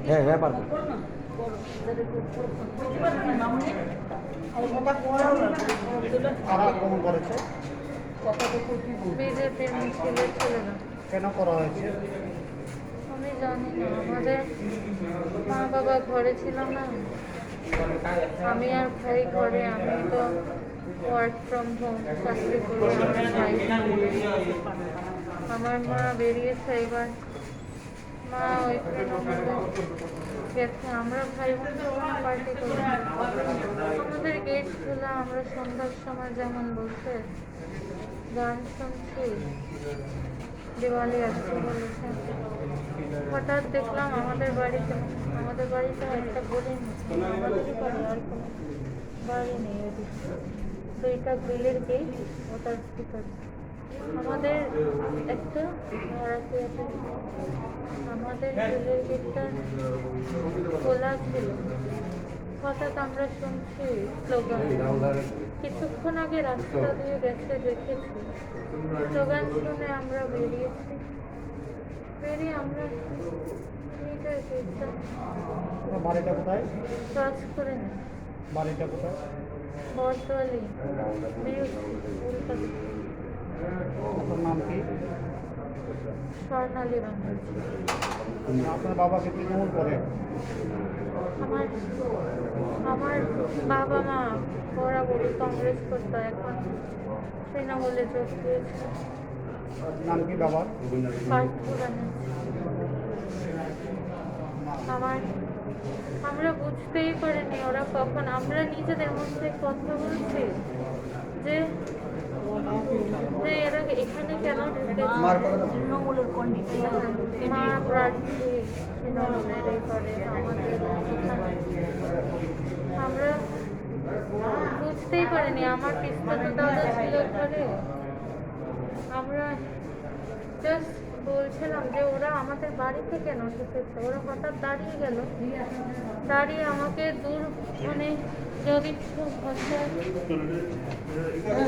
হ্যাঁ হ্যাঁ পারবো। কারা আক্রমণ করেছে? বিজেপির মিছিলের ছেলেরা। কেন করা হয়েছে? আমি জানি না, আমাদের মা বাবা ঘরে ছিল না, আমি আর ভাই ঘরে। আমি তো ওয়ার্ক ফ্রম হোম চাকরি করি, আমার ভাই আমার মা বেরিয়েছে এবার, মা ওইখানে গেছে। আমরা ভাই বোন পার্টি করি, আমাদের গেট খোলা, আমরা সন্ধ্যার সময় যেমন বসে গান শুনছি, দিওয়ালি আসছে বলেছে। হঠাৎ দেখলাম আমাদের বাড়িতে একটা গলির মধ্যে, আমাদেরই বাড়ি, আর কোনো বাড়ি নেই ওদিকে। তো এটা গ্রিলের গেট, ওটার ভিতরে আমাদের একটা ঘর আছে, আমাদের গ্রিলের গেটটা খোলা ছিল। হঠাৎ আমরা শুনছি স্লোগান, কিছুক্ষণ আগে রাস্তা দিয়ে গেছে দেখেছি, স্লোগান শুনে আমরা বেরিয়েছি। আমরা আপনার বাড়িটা কোথায়? কাজ করে না, বাড়িটা কোথায়? বটতলি আপনার নাম কি? স্বর্ণালী ব্যানার্জি। আপনার বাবাকে তৃণমূল করে? আমার আমার বাবা মা ওরা বলি কংগ্রেস করতো, এখন তৃণমূলে যোগ দিয়েছে। নাম কি বাবার? পার্থ ব্যানার্জি। আমরা বুঝতেই পারিনি ওরা কখন, আমরা নিজেদের মধ্যে কথা বলছি যে এরা এখানে কেন তৃণমূলের মা প্রার্থী তৃণমূলের এই করে আমাদের এখানে। আমরা বুঝতেই পারিনি, আমার পিস্তলের দাদা ছিল ঘরে। আমরা জাস্ট বলছিলাম যে ওরা আমাদের বাড়িতে কেন ঢুকেছে, ওরা হঠাৎ দাঁড়িয়ে গেল, দাঁড়িয়ে আমাকে দূর মানে যদি